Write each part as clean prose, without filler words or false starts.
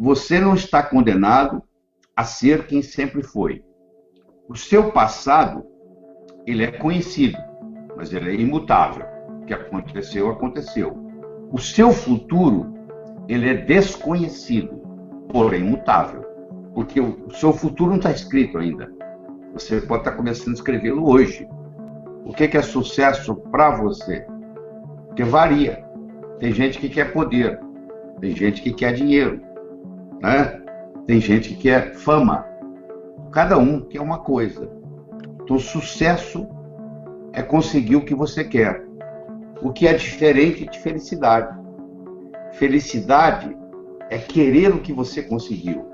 você não está condenado a ser quem sempre foi. O seu passado, ele é conhecido, mas ele é imutável. O que aconteceu, aconteceu. O seu futuro, ele é desconhecido, porém imutável. Porque o seu futuro não está escrito ainda. Você pode estar começando a escrevê-lo hoje. O que é sucesso para você? Porque varia. Tem gente que quer poder, tem gente que quer dinheiro, né? Tem gente que quer fama. Cada um quer uma coisa. Então, sucesso é conseguir o que você quer. O que é diferente de felicidade. Felicidade é querer o que você conseguiu.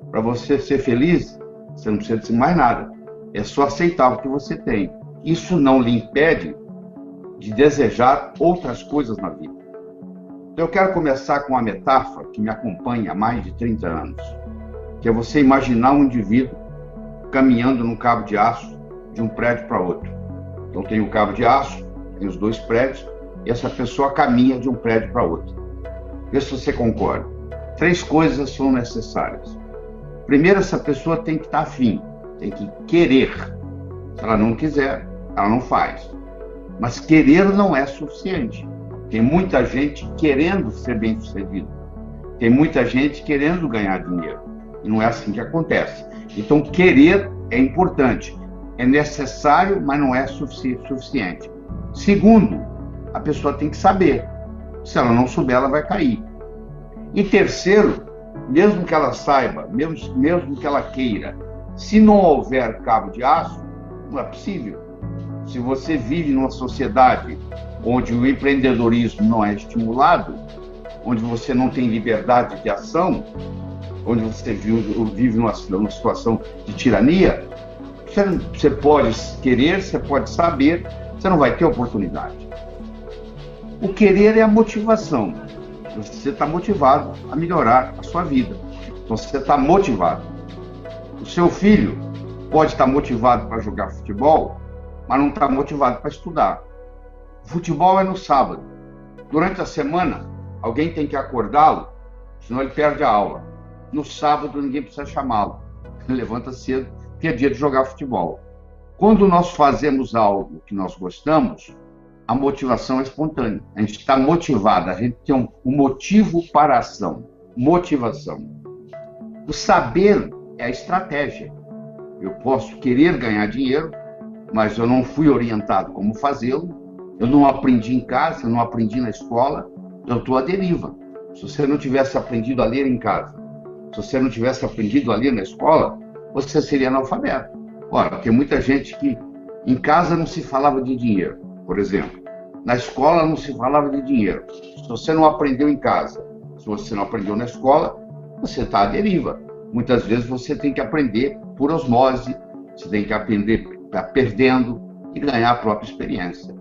Para você ser feliz, você não precisa de mais nada. É só aceitar o que você tem. Isso não lhe impede de desejar outras coisas na vida. Eu quero começar com uma metáfora que me acompanha há mais de 30 anos, que é você imaginar um indivíduo caminhando num cabo de aço de um prédio para outro. Então tem o cabo de aço, tem os dois prédios, e essa pessoa caminha de um prédio para outro. Vê se você concorda. 3 coisas são necessárias. Primeiro, essa pessoa tem que estar afim, tem que querer. Se ela não quiser, ela não faz. Mas querer não é suficiente. Tem muita gente querendo ser bem-sucedido. Tem muita gente querendo ganhar dinheiro. E não é assim que acontece. Então, querer é importante. É necessário, mas não é suficiente. Segundo, a pessoa tem que saber. Se ela não souber, ela vai cair. E terceiro, mesmo que ela saiba, mesmo que ela queira, se não houver cabo de aço, não é possível. Se você vive numa sociedade onde o empreendedorismo não é estimulado, onde você não tem liberdade de ação, onde você vive numa situação de tirania, você pode querer, você pode saber, você não vai ter oportunidade. O querer é a motivação. Você está motivado a melhorar a sua vida. Então, você está motivado. O seu filho pode estar motivado para jogar futebol, mas não está motivado para estudar. Futebol é no sábado. Durante a semana, alguém tem que acordá-lo, senão ele perde a aula. No sábado, ninguém precisa chamá-lo. Ele levanta cedo, que é dia de jogar futebol. Quando nós fazemos algo que nós gostamos, a motivação é espontânea. A gente está motivado, a gente tem um motivo para a ação. Motivação. O saber é a estratégia. Eu posso querer ganhar dinheiro, mas eu não fui orientado como fazê-lo, eu não aprendi em casa, eu não aprendi na escola, eu estou à deriva. Se você não tivesse aprendido a ler em casa, se você não tivesse aprendido a ler na escola, você seria analfabeto. Ora, tem muita gente que em casa não se falava de dinheiro, por exemplo. Na escola não se falava de dinheiro. Se você não aprendeu em casa, se você não aprendeu na escola, você está à deriva. Muitas vezes você tem que aprender por osmose, você tem que aprender perdendo e ganhar a própria experiência.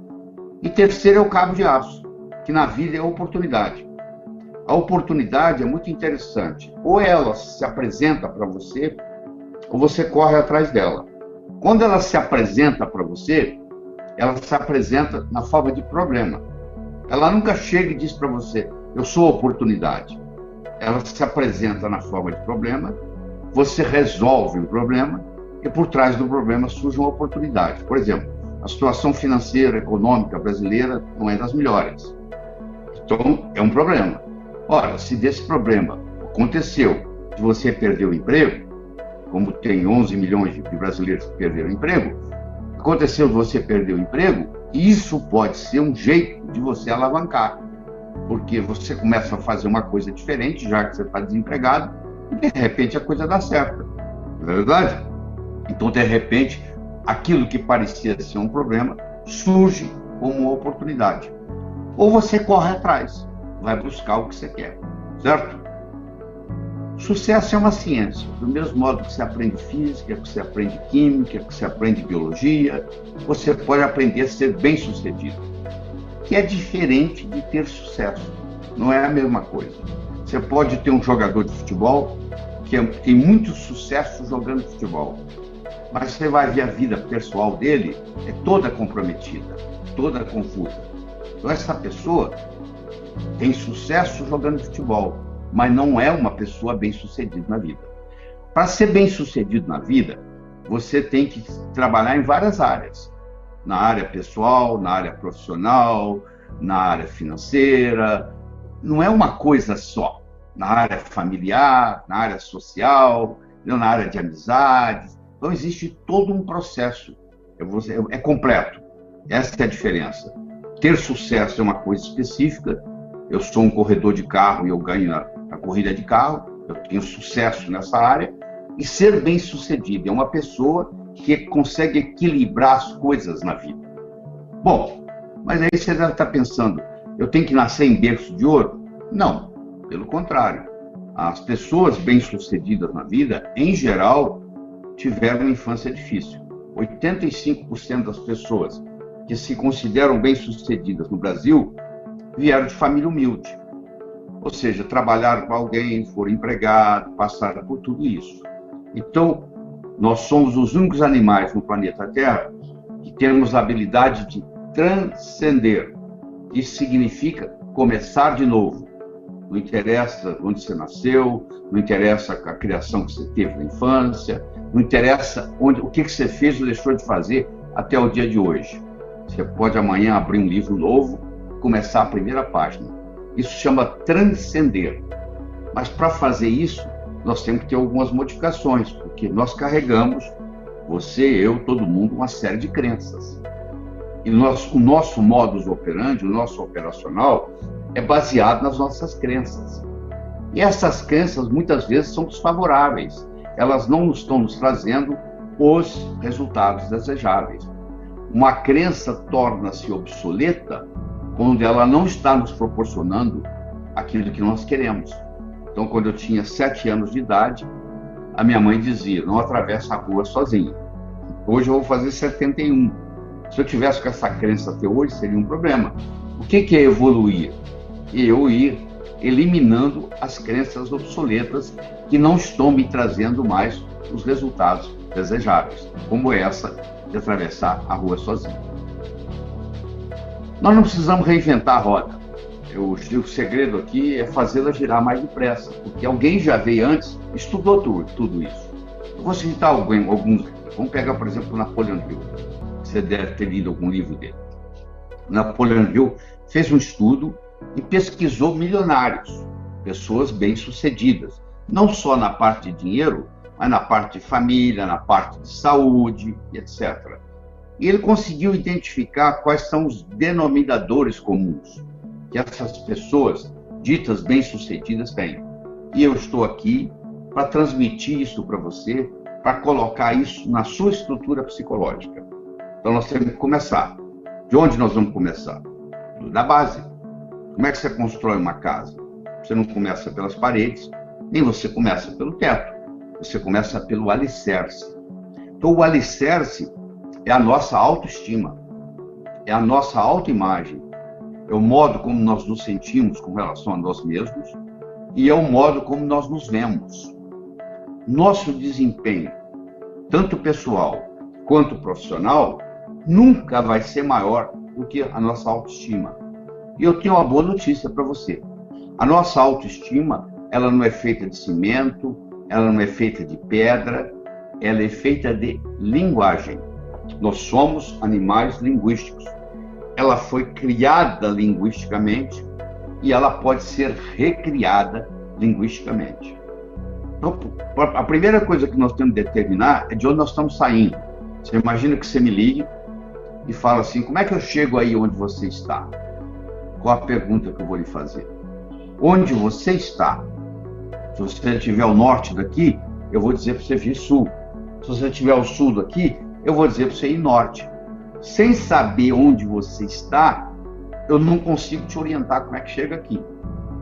E terceiro é o cabo de aço, que na vida é a oportunidade. A oportunidade é muito interessante. Ou ela se apresenta para você, ou você corre atrás dela. Quando ela se apresenta para você, ela se apresenta na forma de problema. Ela nunca chega e diz para você, eu sou oportunidade. Ela se apresenta na forma de problema, você resolve o problema, e por trás do problema surge uma oportunidade. Por exemplo, a situação financeira, econômica brasileira não é das melhores. Então, é um problema. Ora, se desse problema aconteceu de você perder o emprego, como tem 11 milhões de brasileiros que perderam o emprego, aconteceu de você perder o emprego, isso pode ser um jeito de você alavancar. Porque você começa a fazer uma coisa diferente, já que você está desempregado, e de repente a coisa dá certo. Não é verdade? Então, de repente, aquilo que parecia ser um problema surge como uma oportunidade. Ou você corre atrás, vai buscar o que você quer, certo? Sucesso é uma ciência. Do mesmo modo que você aprende física, que você aprende química, que você aprende biologia, você pode aprender a ser bem-sucedido. Que é diferente de ter sucesso. Não é a mesma coisa. Você pode ter um jogador de futebol que tem muito sucesso jogando futebol, mas você vai ver a vida pessoal dele é toda comprometida, toda confusa. Então essa pessoa tem sucesso jogando futebol, mas não é uma pessoa bem-sucedida na vida. Para ser bem-sucedido na vida, você tem que trabalhar em várias áreas. Na área pessoal, na área profissional, na área financeira. Não é uma coisa só. Na área familiar, na área social, na área de amizades. Então, existe todo um processo. É completo. Essa é a diferença. Ter sucesso é uma coisa específica. Eu sou um corredor de carro e eu ganho na corrida de carro. Eu tenho sucesso nessa área. E ser bem-sucedido é uma pessoa que consegue equilibrar as coisas na vida. Bom, mas aí você deve estar pensando, eu tenho que nascer em berço de ouro? Não, pelo contrário. As pessoas bem-sucedidas na vida, em geral, tiveram uma infância difícil. 85% das pessoas que se consideram bem-sucedidas no Brasil vieram de família humilde. Ou seja, trabalharam com alguém, foram empregados, passaram por tudo isso. Então, nós somos os únicos animais no planeta Terra que temos a habilidade de transcender. Isso significa começar de novo. Não interessa onde você nasceu, não interessa a criação que você teve na infância, não interessa o que você fez ou deixou de fazer até o dia de hoje. Você pode amanhã abrir um livro novo e começar a primeira página. Isso chama transcender. Mas para fazer isso, nós temos que ter algumas modificações, porque nós carregamos, você, eu, todo mundo, uma série de crenças. E o nosso modus operandi, o nosso operacional, é baseado nas nossas crenças. E essas crenças, muitas vezes, são desfavoráveis. Elas não estão nos trazendo os resultados desejáveis. Uma crença torna-se obsoleta quando ela não está nos proporcionando aquilo que nós queremos. Então, quando eu tinha 7 anos de idade, a minha mãe dizia, não atravessa a rua sozinha. Hoje eu vou fazer 71. Se eu tivesse com essa crença até hoje, seria um problema. O que é evoluir? Eu ir eliminando as crenças obsoletas que não estão me trazendo mais os resultados desejáveis, como essa de atravessar a rua sozinho. Nós não precisamos reinventar a roda. O segredo aqui é fazê-la girar mais depressa, porque alguém já veio antes, estudou tudo isso. Eu vou citar alguns. Vamos pegar, por exemplo, Napoleon Hill. Você deve ter lido algum livro dele. Napoleon Hill fez um estudo e pesquisou milionários, pessoas bem-sucedidas, não só na parte de dinheiro, mas na parte de família, na parte de saúde, etc. E ele conseguiu identificar quais são os denominadores comuns que essas pessoas ditas bem-sucedidas têm. E eu estou aqui para transmitir isso para você, para colocar isso na sua estrutura psicológica. Então nós temos que começar. De onde nós vamos começar? Da base. Como é que você constrói uma casa? Você não começa pelas paredes, nem você começa pelo teto. Você começa pelo alicerce. Então o alicerce é a nossa autoestima, é a nossa autoimagem, é o modo como nós nos sentimos com relação a nós mesmos e é o modo como nós nos vemos. Nosso desempenho, tanto pessoal quanto profissional, nunca vai ser maior do que a nossa autoestima. E eu tenho uma boa notícia para você. A nossa autoestima, ela não é feita de cimento, ela não é feita de pedra, ela é feita de linguagem. Nós somos animais linguísticos. Ela foi criada linguisticamente e ela pode ser recriada linguisticamente. Então, a primeira coisa que nós temos que determinar é de onde nós estamos saindo. Você imagina que você me ligue e fala assim, como é que eu chego aí onde você está? Qual a pergunta que eu vou lhe fazer? Onde você está? Se você estiver ao norte daqui, eu vou dizer para você vir sul. Se você estiver ao sul daqui, eu vou dizer para você ir norte. Sem saber onde você está, eu não consigo te orientar como é que chega aqui.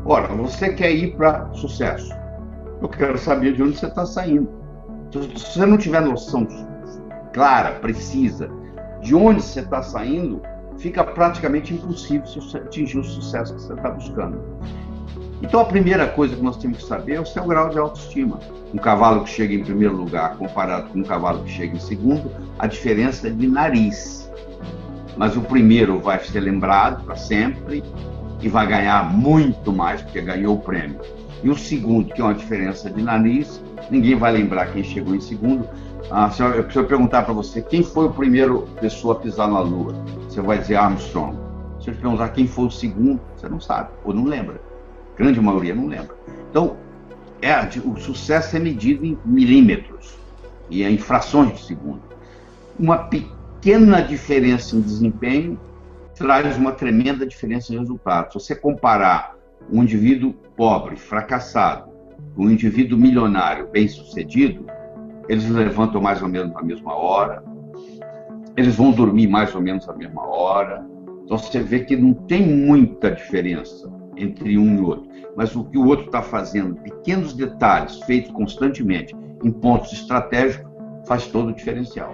Ora, você quer ir para sucesso. Eu quero saber de onde você está saindo. Se você não tiver noção clara, precisa, de onde você está saindo, fica praticamente impossível você atingir o sucesso que você está buscando. Então a primeira coisa que nós temos que saber é o seu grau de autoestima. Um cavalo que chega em primeiro lugar comparado com um cavalo que chega em segundo, a diferença é de nariz. Mas o primeiro vai ser lembrado para sempre e vai ganhar muito mais porque ganhou o prêmio. E o segundo, que é uma diferença de nariz, ninguém vai lembrar quem chegou em segundo. Se eu perguntar para você quem foi o primeiro pessoa a pisar na Lua, você vai dizer Armstrong. Se eu te perguntar quem foi o segundo, você não sabe, ou não lembra. A grande maioria não lembra. Então, o sucesso é medido em milímetros e em frações de segundo. Uma pequena diferença em desempenho traz uma tremenda diferença em resultados. Se você comparar um indivíduo pobre, fracassado, com um indivíduo milionário, bem-sucedido, eles levantam mais ou menos na mesma hora, eles vão dormir mais ou menos na mesma hora. Então você vê que não tem muita diferença entre um e outro. Mas o que o outro está fazendo, pequenos detalhes feitos constantemente em pontos estratégicos, faz todo o diferencial.